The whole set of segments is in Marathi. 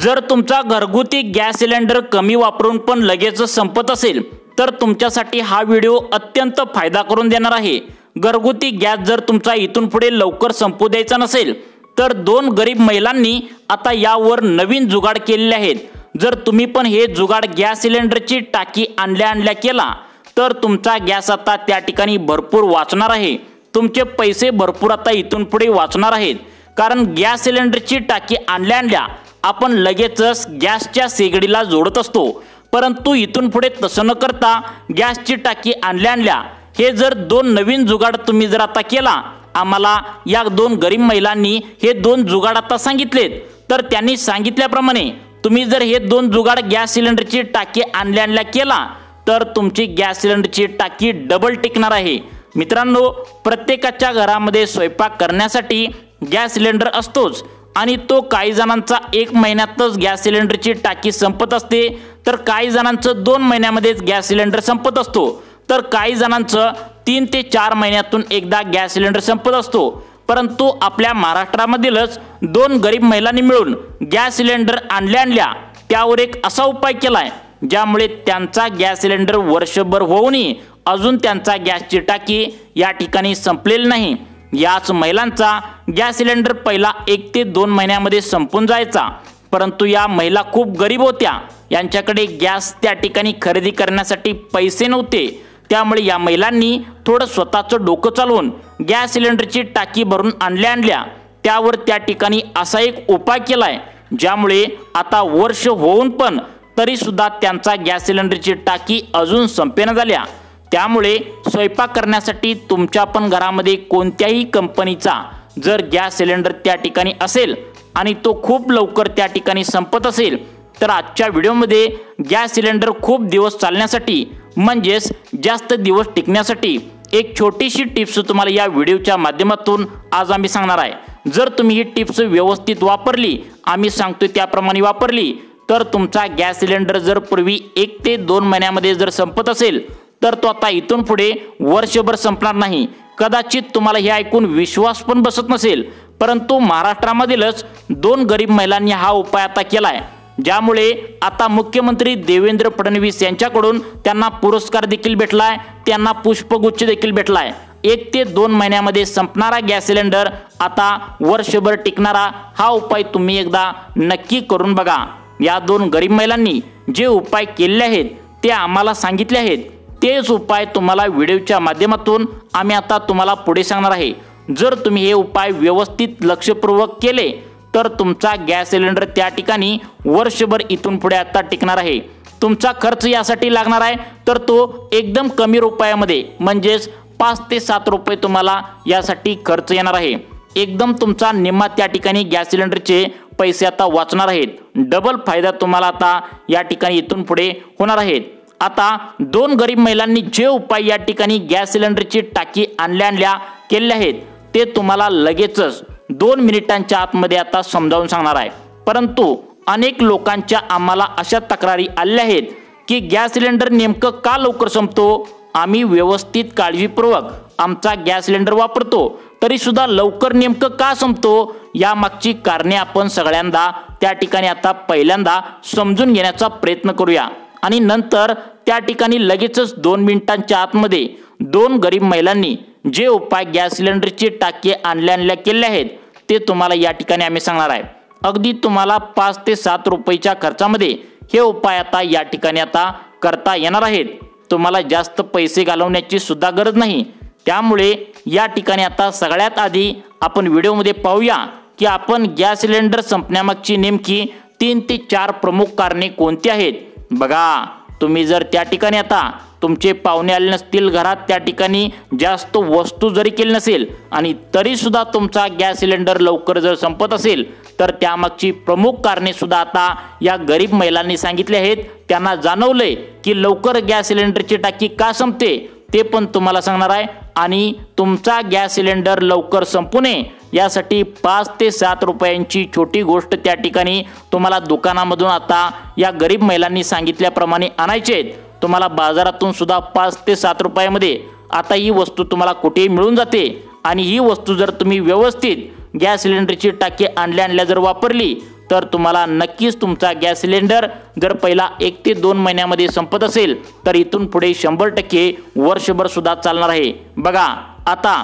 जर तुमचा घरगुती गॅस सिलेंडर कमी वापरून पण लगेच संपत असेल तर तुमच्यासाठी हा व्हिडिओ अत्यंत फायदा करून देणार आहे। घरगुती गॅस जर तुमचा इथून पुढे लवकर संपू द्यायचा नसेल तर दोन गरीब महिलांनी आता यावर नवीन जुगाड केलेले आहेत। जर तुम्ही पण हे जुगाड गॅस सिलेंडरची टाकी आणल्या केला तर तुमचा गॅस आता त्या ठिकाणी भरपूर वाचणार आहे। तुमचे पैसे भरपूर आता इथून पुढे वाचणार आहेत, कारण गॅस सिलेंडरची टाकी आणल्या आपण लगेचच गॅसच्या शेगडीला जोडत असतो, परंतु इथून पुढे तसं न करता गॅसची टाकी आणल्या हे जर दोन नवीन जुगाड तुम्ही जर आता केला, आम्हाला या दोन गरीब महिलांनी हे दोन जुगाड आता सांगितलेत, तर त्यांनी सांगितल्याप्रमाणे तुम्ही जर हे दोन जुगाड गॅस सिलेंडरची टाकी आणल्या केला तर तुमची गॅस सिलेंडरची टाकी डबल टिकणार आहे। मित्रांनो, प्रत्येकाच्या घरामध्ये स्वयंपाक करण्यासाठी गॅस सिलेंडर असतोच आणि तो काही जणांचा 1 महिन्यातच गॅस सिलेंडरची टाकी संपत असते, तर काही जणांचं 2 महिन्यामध्येच गॅस सिलेंडर संपत असतो, तर काही जणांचं 3 ते 4 महिन्यातून एकदा गॅस सिलेंडर संपत असतो। परंतु आपल्या महाराष्ट्रामधीलच दोन गरीब महिलांनी मिळून गॅस सिलेंडर आणल्या त्यावर एक असा उपाय केलाय ज्यामुळे त्यांचा गॅस सिलेंडर वर्षभर होऊनही अजून त्यांचा गॅसची टाकी या ठिकाणी संपलेली नाही। याच महिलांचा गॅस सिलेंडर पहिला 1 ते 2 महिन्यामध्ये संपून जायचा, परंतु या महिला खूप गरीब होत्या, यांच्याकडे गॅस त्या ठिकाणी खरेदी करण्यासाठी पैसे नव्हते। त्यामुळे या महिलांनी थोडं स्वतःचं डोकं चालवून गॅस सिलेंडरची टाकी भरून आणल्या त्यावर त्या ठिकाणी असा एक उपाय केलाय ज्यामुळे आता वर्ष होऊन पण तरी सुद्धा त्यांचा गॅस सिलेंडरची टाकी अजून संपेना झाल्या। त्यामुळे स्वयंपाक करण्यासाठी तुमच्या पण घरामध्ये कोणत्याही कंपनीचा जर गॅस सिलेंडर त्या ठिकाणी असेल आणि तो खूप लवकर त्या ठिकाणी संपत असेल तर आजच्या व्हिडिओमध्ये गॅस सिलेंडर खूप दिवस चालण्यासाठी म्हणजेच जास्त दिवस टिकण्यासाठी एक छोटीशी टिप्स तुम्हाला या व्हिडिओच्या माध्यमातून आज आम्ही सांगणार आहे। जर तुम्ही ही टिप्स व्यवस्थित वापरली, आम्ही सांगतोय त्याप्रमाणे वापरली, तर तुमचा गॅस सिलेंडर जर पूर्वी 1 ते 2 महिन्यामध्ये जर संपत असेल तर तो आता इथून पुढे वर्षभर संपणार नाही। कदाचित तुम्हाला हे ऐकून विश्वास पण बसत नसेल, परंतु महाराष्ट्रामधीलच दोन गरीब महिलांनी हा उपाय आता केलाय, ज्यामुळे आता मुख्यमंत्री देवेंद्र फडणवीस यांच्याकडून त्यांना पुरस्कार देखील भेटलाय, त्यांना पुष्पगुच्छ देखील भेटलाय। 1 ते 2 महिन्यामध्ये संपणारा गॅस सिलेंडर आता वर्षभर टिकणारा हा उपाय तुम्ही एकदा नक्की करून बघा। या दोन गरीब महिलांनी जे उपाय केले आहेत ते आम्हाला सांगितले आहेत, तेच उपाय तुम्हाला व्हिडिओच्या माध्यमातून आम्ही आता तुम्हाला पुढे सांगणार आहे। जर तुम्ही हे उपाय व्यवस्थित लक्षपूर्वक केले तर तुमचा गॅस सिलेंडर त्या ठिकाणी वर्षभर इथून पुढे आता टिकणार आहे। तुमचा खर्च यासाठी लागणार आहे तर तो एकदम कमी रुपयामध्ये म्हणजेच 5 ते 7 रुपये तुम्हाला यासाठी खर्च येणार आहे। एकदम तुमचा निम्मा त्या ठिकाणी गॅस सिलेंडरचे पैसे आता वाचणार आहेत। डबल फायदा तुम्हाला आता या ठिकाणी इथून पुढे होणार आहेत। आता दोन गरीब महिलांनी जे उपाय या ठिकाणी गॅस सिलेंडरची टाकी आणल्या केले आहेत ते तुम्हाला लगेचच 2 मिनिटांच्या आतमध्ये आता समजावून सांगणार आहे। परंतु अनेक लोकांच्या आम्हाला अशा तक्रारी आल्या आहेत की गॅस सिलेंडर नेमकं का लवकर संपतो, आम्ही व्यवस्थित काळजीपूर्वक आमचा गॅस सिलेंडर वापरतो तरी सुद्धा लवकर नेमकं का संपतो, यामागची कारणे आपण सगळ्यांदा त्या ठिकाणी आता पहिल्यांदा समजून घेण्याचा प्रयत्न करूया आणि नंतर त्या ठिकाणी लगेचच 2 मिनिटांच्या आतमध्ये दोन गरीब महिलांनी जे उपाय गॅस सिलेंडरची टाकी आणल्या केले आहेत ते तुम्हाला या ठिकाणी आम्ही सांगणार आहे। अगदी तुम्हाला 5 ते 7 रुपयाच्या खर्चामध्ये हे उपाय आता या ठिकाणी आता करता येणार आहेत। तुम्हाला जास्त पैसे घालवण्याची सुद्धा गरज नाही। त्यामुळे या ठिकाणी आता सगळ्यात आधी आपण व्हिडिओमध्ये पाहूया की आपण गॅस सिलेंडर संपण्यामागची नेमकी 3 ते 4 प्रमुख कारणे कोणती आहेत। बघा, तुम्ही जर त्या ठिकाणी आता तुमचे पाहुणे आले नसतील घरात, त्या ठिकाणी जास्त वस्तू जरी केली नसेल आणि तरी सुद्धा तुमचा गॅस सिलेंडर लवकर जर संपत असेल तर त्यामागची प्रमुख कारणे सुद्धा आता या गरीब महिलांनी सांगितले आहेत। त्यांना जाणवलंय की लवकर गॅस सिलेंडरची टाकी का संपते ते पण तुम्हाला सांगणार आहे आणि तुमचा गॅस सिलेंडर लवकर संपू नये यासाठी 5 ते 7 रुपयांची छोटी गोष्ट त्या ठिकाणी तुम्हाला दुकानामधून आता या गरीब महिलांनी सांगितल्याप्रमाणे आणायचे आहेत। तुम्हाला बाजारातून सुद्धा 5 ते 7 रुपयामध्ये आता ही वस्तू तुम्हाला कुठेही मिळून जाते आणि ही वस्तू जर तुम्ही व्यवस्थित गॅस सिलेंडरची टाकी आणल्या जर वापरली तर तुम्हाला नक्कीच तुमचा गॅस सिलेंडर जर पहिला 1 ते 2 महिन्यामध्ये संपत असेल तर इथून पुढे 100% वर्षभर सुद्धा चालणार आहे। बघा आता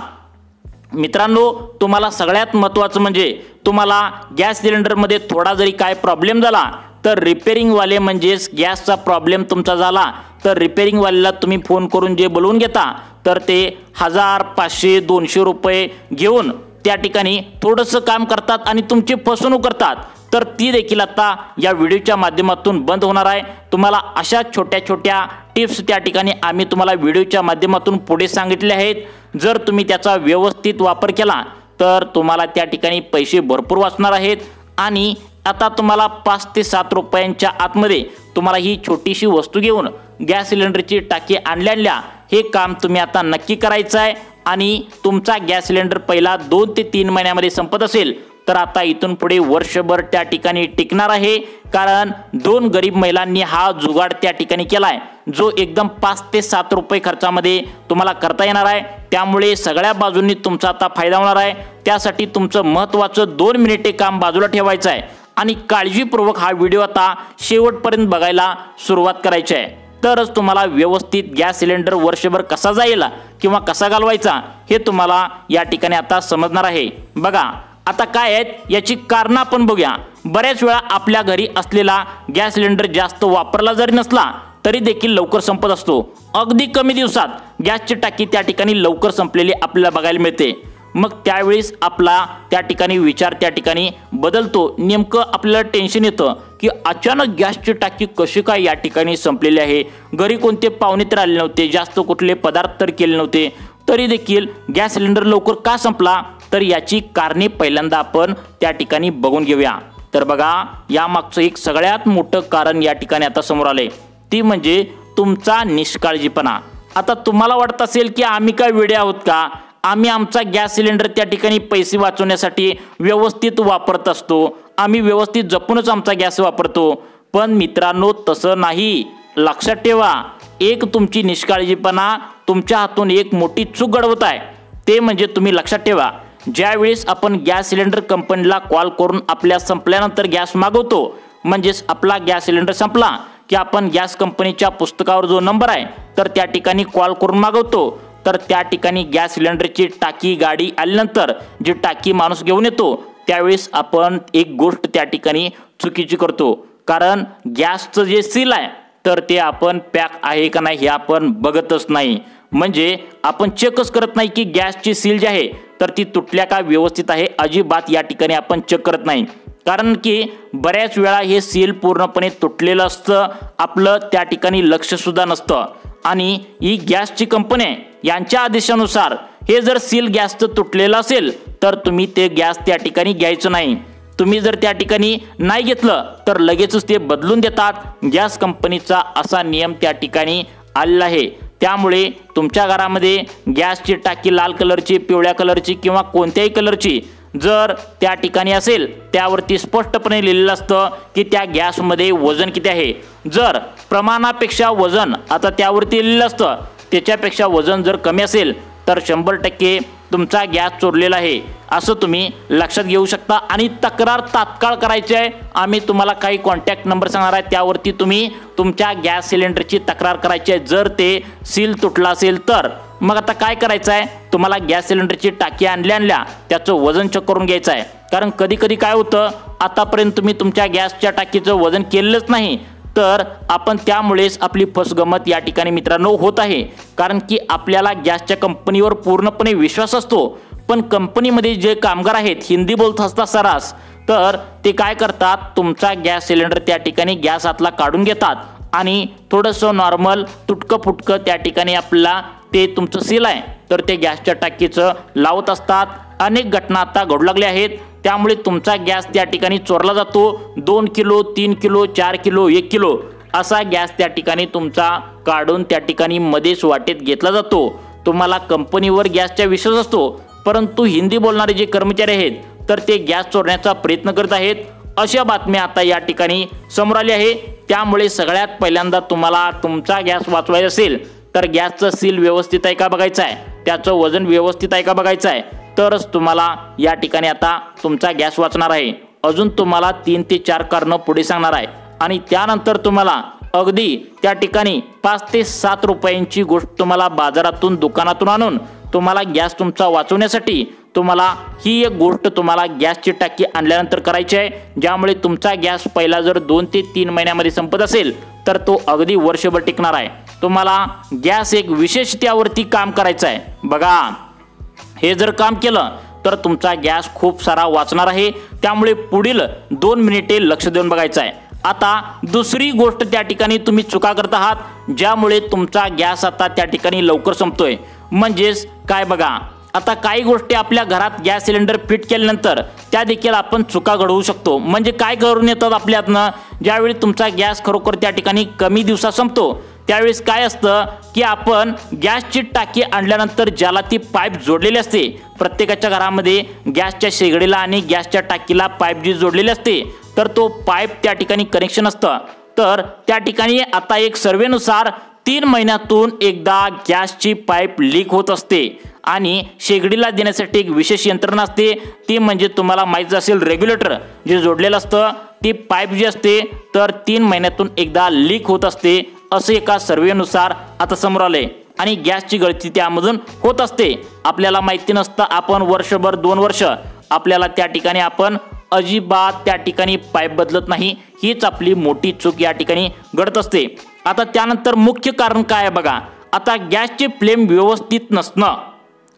मित्रांनो, तुम्हाला सगळ्यात महत्त्वाचं म्हणजे तुम्हाला गॅस सिलेंडरमध्ये थोडा जरी काय प्रॉब्लेम झाला तर रिपेअरिंग वाले म्हणजेच गॅसचा प्रॉब्लेम तुमचा झाला तर रिपेअरिंग वाल्याला तुम्ही फोन करून जे बोलवून घेता तर ते 1000, 500, 200 रुपये घेऊन त्या ठिकाणी थोडंसं काम करतात आणि तुमची फसवणूक करतात। तर ती देखील आता या व्हिडिओच्या माध्यमातून बंद होणार आहे। तुम्हाला अशा छोट्या छोट्या टिप्स त्या ठिकाणी आम्ही तुम्हाला व्हिडिओच्या माध्यमातून पुढे सांगितले आहेत। जर तुम्ही त्याचा व्यवस्थित वापर केला तर तुम्हाला त्या ठिकाणी पैसे भरपूर वाचणार आहेत आणि आता तुम्हाला 5 ते 7 रुपयांच्या आतमध्ये तुम्हाला ही छोटीशी वस्तू घेऊन गॅस सिलेंडरची टाकी आणल्या हे काम तुम्ही आता नक्की करायचं आहे। आणि तुमचा गॅस सिलेंडर पहिला 2 ते 3 महिन्यामध्ये संपत असेल तर आता इथून पुढे वर्षभर त्या ठिकाणी टिकणार आहे, कारण 2 गरीब महिलांनी हा जुगाड त्या ठिकाणी केलाय जो एकदम 5 ते 7 रुपये खर्चामध्ये तुम्हाला करता येणार आहे। त्यामुळे सगळ्या बाजूंनी तुमचा आता फायदा होणार आहे। त्यासाठी तुमचं महत्त्वाचं 2 मिनिटे काम बाजूला ठेवायचं आहे आणि काळजीपूर्वक हा व्हिडिओ आता शेवटपर्यंत बघायला सुरुवात करायची आहे, तरच तुम्हाला व्यवस्थित गॅस सिलेंडर वर्षभर कसा जाईल किंवा कसा घालवायचा हे तुम्हाला या ठिकाणी आता समजणार आहे। बघा आता काय आहेत याची कारण आपण बघूया। बऱ्याच वेळा आपल्या घरी असलेला गॅस सिलेंडर जास्त वापरला जरी नसला तरी देखील लवकर संपत असतो। अगदी कमी दिवसात गॅसची टाकी त्या ठिकाणी लवकर संपलेली आपल्याला बघायला मिळते। मग त्यावेळेस आपला त्या ठिकाणी विचार त्या ठिकाणी बदलतो। नेमकं आपल्याला टेन्शन येतं की अचानक गॅसची टाकी कशी काय या ठिकाणी संपलेली आहे, घरी कोणते पाहुणे तर आले नव्हते, जास्त कुठले पदार्थ तर केले नव्हते, तरी देखील गॅस सिलेंडर लवकर का संपला, तर याची कारणे पहिल्यांदा आपण त्या ठिकाणी बघून घेऊया। तर बघा यामागचं एक सगळ्यात मोठं कारण या ठिकाणी आता समोर आले, ती म्हणजे तुमचा निष्काळजीपणा। आता तुम्हाला वाटत असेल की आम्ही काय वेडे आहोत का, आम्ही आमचा गॅस सिलेंडर त्या ठिकाणी पैसे वाचवण्यासाठी व्यवस्थित वापरत असतो, आम्ही व्यवस्थित जपूनच आमचा गॅस वापरतो। पण मित्रांनो तसं नाही, लक्षात ठेवा, एक तुमची निष्काळजीपणा तुमच्या हातून एक मोठी चूक घडवत आहे। ते म्हणजे तुम्ही लक्षात ठेवा, ज्यावेळेस आपण गॅस सिलेंडर कंपनीला कॉल करून आपल्या संपल्यानंतर गॅस मागवतो, म्हणजेच आपला गॅस सिलेंडर संपला की आपण गॅस कंपनीच्या पुस्तकावर जो नंबर आहे तर त्या ठिकाणी कॉल करून मागवतो, तर त्या ठिकाणी गॅस सिलेंडरची टाकी गाडी आल्यानंतर जी टाकी माणूस घेऊन येतो त्यावेळेस आपण एक गोष्ट त्या ठिकाणी चुकीची करतो, कारण गॅसचं जे सील आहे तर ते आपण पॅक आहे का नाही हे आपण बघतच नाही। म्हणजे आपण चेकच करत नाही की गॅसची सील जी आहे तर ती तुटल्या का व्यवस्थित आहे, अजिबात या ठिकाणी आपण चेक करत नाही, कारण की बऱ्याच वेळा हे सील पूर्णपणे तुटलेलं असतं, आपलं त्या ठिकाणी लक्ष सुद्धा नसतं। आणि ही गॅसची कंपनी यांच्या आदेशानुसार हे जर सील गॅसचं तुटलेलं असेल तर तुम्ही ते गॅस त्या ठिकाणी घ्यायचं नाही। तुम्ही जर त्या ठिकाणी नाही घेतलं तर लगेचच ते बदलून देतात। गॅस कंपनीचा असा नियम त्या ठिकाणी आलेला आहे। त्यामुळे तुमच्या घरामध्ये गॅसची टाकी लाल कलरची, पिवळ्या कलरची किंवा कोणत्याही कलरची जर त्या ठिकाणी असेल त्यावरती स्पष्टपणे लिहिलेलं असतं की त्या गॅसमध्ये वजन किती आहे। जर प्रमाणापेक्षा वजन आता त्यावरती लिहिलेलं असतं, त्याच्यापेक्षा वजन जर कमी असेल तर 100% तुमचा गॅस चोरलेला आहे असं तुम्ही लक्षात घेऊ शकता। आणि तक्रार तात्काळ करायची आहे। आम्ही तुम्हाला काही कॉन्टॅक्ट नंबर सांगणार आहे, त्यावरती तुम्ही तुमच्या गॅस सिलेंडरची तक्रार करायची आहे जर ते सील तुटला असेल तर। मग आता काय करायचं आहे, तुम्हाला गॅस सिलेंडरची टाकी आणल्या त्याचं वजन चेक करून घ्यायचं आहे, कारण कधी कधी काय होतं, आतापर्यंत तुम्ही तुमच्या गॅसच्या टाकीचं वजन केलेलंच नाही तर आपण त्यामुळेच आपली फसगमत या ठिकाणी मित्रांनो होत आहे। कारण की आपल्याला गॅसच्या कंपनीवर पूर्णपणे विश्वास असतो, पण कंपनीमध्ये जे कामगार आहेत हिंदी बोलत असतात सरास, तर ते काय करतात, तुमचा गॅस सिलेंडर त्या ठिकाणी गॅस हातला काढून घेतात आणि थोडंसं नॉर्मल तुटकं फुटकं त्या ठिकाणी आपल्याला ते तुमचं सील आहे तर ते गॅसच्या टाकीचं लावत असतात। अनेक घटना आता घडू लागल्या आहेत, त्यामुळे तुमचा गॅस त्या ठिकाणी चोरला जातो। 2 किलो, 3 किलो, 4 किलो, 1 किलो असा गॅस त्या ठिकाणी तुमचा काढून त्या ठिकाणी मध्येच वाटेत घेतला जातो। तुम्हाला कंपनीवर गॅसचा विश्वास असतो, परंतु हिंदी बोलणारे जे कर्मचारी आहेत तर ते गॅस चोरण्याचा प्रयत्न करत आहेत। अशा बातम्या आता या ठिकाणी समोर आली आहे। त्यामुळे सगळ्यात पहिल्यांदा तुम्हाला तुमचा गॅस वाचवायचा असेल तर गॅसचं सील व्यवस्थित आहे का बघायचं आहे, त्याचं वजन व्यवस्थित आहे का बघायचं आहे, तरच तुम्हाला या ठिकाणी आता तुमचा गॅस वाचणार आहे। अजून तुम्हाला 3 ते 4 कारणं पुढे सांगणार आहे आणि त्यानंतर तुम्हाला अगदी त्या ठिकाणी 5 ते 7 रुपयांची गोष्ट तुम्हाला बाजारातून दुकानातून आणून तुम्हाला गॅस तुमचा वाचवण्यासाठी तुम्हाला ही एक गोष्ट तुम्हाला गॅसची टाकी आणल्यानंतर करायची आहे, ज्यामुळे तुमचा गॅस पहिला जर 2 ते 3 महिन्यामध्ये संपत असेल तर तो अगदी वर्षभर टिकणार आहे। तुम्हाला गॅस एक विशेष त्यावरती काम करायचं आहे। बघा, हे जर काम केलं तर तुमचा गॅस खूप सारा वाचणार आहे, त्यामुळे पुढील 2 मिनिटे लक्ष देऊन बघायचं आहे। आता दुसरी गोष्ट त्या ठिकाणी तुम्ही चुका करत आहात, ज्यामुळे तुमचा गॅस आता त्या ठिकाणी लवकर संपतोय। म्हणजेच काय बघा, आता काही गोष्टी आपल्या घरात गॅस सिलेंडर फिट केल्यानंतर त्या देखील आपण चुका घडवू शकतो। म्हणजे काय करून येतात आपल्यातनं, ज्यावेळी तुमचा गॅस खरोखर त्या ठिकाणी कमी दिवसात संपतो त्यावेळेस काय असतं की आपण गॅसची टाकी आणल्यानंतर ज्याला ती पाईप जोडलेली असते, प्रत्येकाच्या घरामध्ये गॅसच्या शेगडीला आणि गॅसच्या टाकीला पाईप जी जोडलेली असते तर तो पाईप त्या ठिकाणी कनेक्शन असतं। तर त्या ठिकाणी आता एक सर्वेनुसार 3 महिन्यातून एकदा गॅसची पाईप लीक होत असते आणि शेगडीला देण्यासाठी एक विशेष यंत्रणा असते, ती म्हणजे तुम्हाला माहिती असेल रेग्युलेटर जे जोडलेलं असतं, ती पाईप जी असते तर 3 महिन्यातून एकदा लीक होत असते असे एका सर्वेनुसार आता समोर आले आणि गॅसची गळती त्यामधून होत असते। आपल्याला माहिती नसतं, आपण वर्षभर 2 वर्ष आपल्याला त्या ठिकाणी आपण अजिबात त्या ठिकाणी पाईप बदलत नाही, हीच आपली मोठी चूक या ठिकाणी घडत असते। आता त्यानंतर मुख्य कारण काय आहे बघा, आता गॅसचे फ्लेम व्यवस्थित नसणं।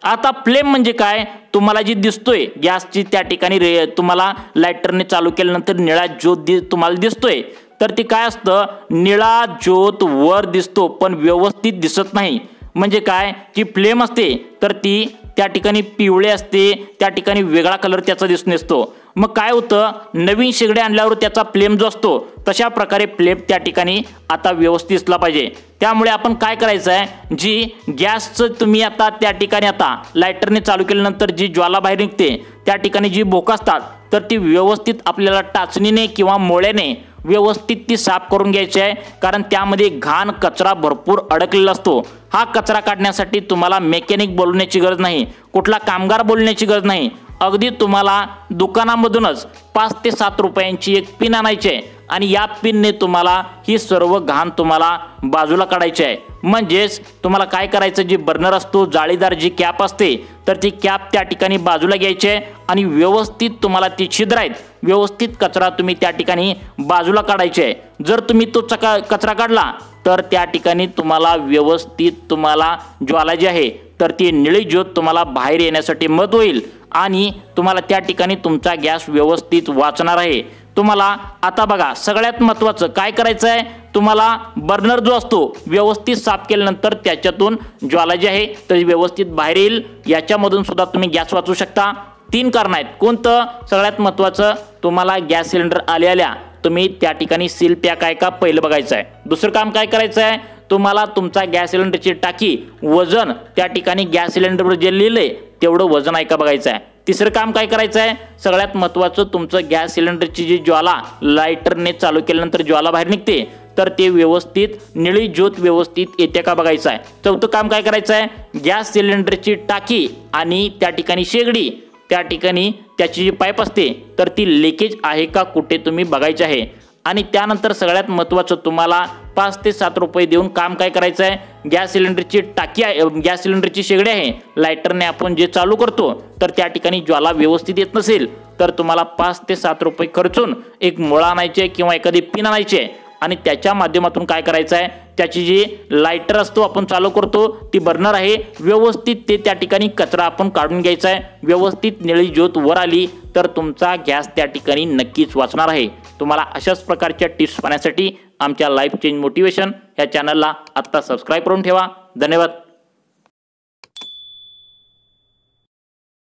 आता फ्लेम म्हणजे काय, तुम्हाला जी दिसतोय गॅसची त्या ठिकाणी तुम्हाला लायटरने चालू केल्यानंतर निळा ज्योत तुम्हाला दिसतोय, तर ती काय असतं, निळा ज्योत वर दिसतो पण व्यवस्थित दिसत नाही। म्हणजे काय, जी फ्लेम असते तर ती त्या ठिकाणी पिवळे असते, त्या ठिकाणी वेगळा कलर त्याचा दिसून येतो। मग काय होतं, नवीन शेगडी आणल्यावर त्याचा फ्लेम जो असतो तशा प्रकारे फ्लेम त्या ठिकाणी आता व्यवस्थित असला पाहिजे। त्यामुळे आपण काय करायचं आहे, जी गॅसचं तुम्ही आता त्या ठिकाणी आता लायटरने चालू केल्यानंतर जी ज्वाला बाहेर निघते त्या ठिकाणी जी भोक असतात तर ती व्यवस्थित आपल्याला टाचणीने किंवा मोळ्याने व्यवस्थित ती साफ करून घ्यायची आहे, कारण त्यामध्ये घाण कचरा भरपूर अडकलेला असतो। हा कचरा काढण्यासाठी तुम्हाला मेकॅनिक बोलवण्याची गरज नाही, कुठला कामगार बोलण्याची गरज नाही, अगदी तुम्हाला दुकानामधूनच 5 ते 7 रुपयांची एक पिन आणायची आहे आणि या पिनने तुम्हाला ही सर्व घाण तुम्हाला बाजूला काढायची आहे। म्हणजेच तुम्हाला काय करायचं, जी बर्नर असतो जाळीदार जी कॅप असते तर ती कॅप त्या ठिकाणी बाजूला घ्यायची आहे आणि व्यवस्थित तुम्हाला ती छिद्र आहेत व्यवस्थित कचरा तुम्ही त्या ठिकाणी बाजूला काढायचे आहे। जर तुम्ही तो कचरा काढला तर त्या ठिकाणी तुम्हाला व्यवस्थित तुम्हाला ज्वाला जी आहे तर ती निळी ज्योत तुम्हाला बाहेर येण्यासाठी मदत होईल आणि तुम्हाला त्या ठिकाणी तुमचा गॅस व्यवस्थित वाचणार आहे। तुम्हाला आता बघा, सगळ्यात महत्त्वाचं काय करायचं आहे, तुम्हाला बर्नर जो असतो व्यवस्थित साफ केल्यानंतर त्याच्यातून ज्वाला जी आहे तर व्यवस्थित बाहेर येईल, याच्यामधून सुद्धा तुम्ही गॅस वाचवू शकता। 3 कारण आहेत। कोणतं, सगळ्यात महत्त्वाचं, तुम्हाला गॅस सिलेंडर आल्या तुम्ही त्या ठिकाणी सील पॅक आहे का पहिलं बघायचं आहे। दुसरं काम काय करायचं आहे, तुम्हाला तुमचा गॅस सिलेंडरची टाकी वजन त्या ठिकाणी गॅस सिलेंडरवर जे लिहिलंय तेवढं वजन आहे का बघायचं आहे। तिसरं काम काय करायचं आहे, सगळ्यात महत्त्वाचं, तुमचं गॅस सिलेंडरची जी ज्वाला लायटरने चालू केल्यानंतर ज्वाला बाहेर निघते तर ते व्यवस्थित निळी ज्योत व्यवस्थित येते का बघायचं आहे। चौथं काम काय करायचं आहे, गॅस सिलेंडरची टाकी आणि त्या ठिकाणी शेगडी त्या ठिकाणी त्याची जी पाईप असते तर ती लिकेज आहे का कुठे तुम्ही बघायचे आहे। आणि त्यानंतर सगळ्यात महत्त्वाचं, तुम्हाला 5 ते 7 रुपये देऊन काम काय करायचं आहे, गॅस सिलेंडरची टाकी आहे, गॅस सिलेंडरची शेगडी आहे, लायटरने आपण जे चालू करतो तर त्या ठिकाणी ज्वाला व्यवस्थित येत नसेल तर तुम्हाला 5 ते 7 रुपये खर्चून एक मुळा आणायचे किंवा एखादी पिन आणायची आणि त्याच्या माध्यमातून काय करायचं आहे, त्याची जी लायटर असतो आपण चालू करतो ती बर्नर आहे व्यवस्थित ते त्या ठिकाणी कचरा आपण काढून घ्यायचा आहे। व्यवस्थित निळी ज्योत वर आली तर तुमचा गॅस त्या ठिकाणी नक्कीच वाचणार आहे। तुम्हाला अशाच प्रकारच्या टिप्स पाहण्यासाठी आमच्या लाईफ चेंज मोटिवेशन या चॅनलला आत्ता सबस्क्राईब करून ठेवा। धन्यवाद।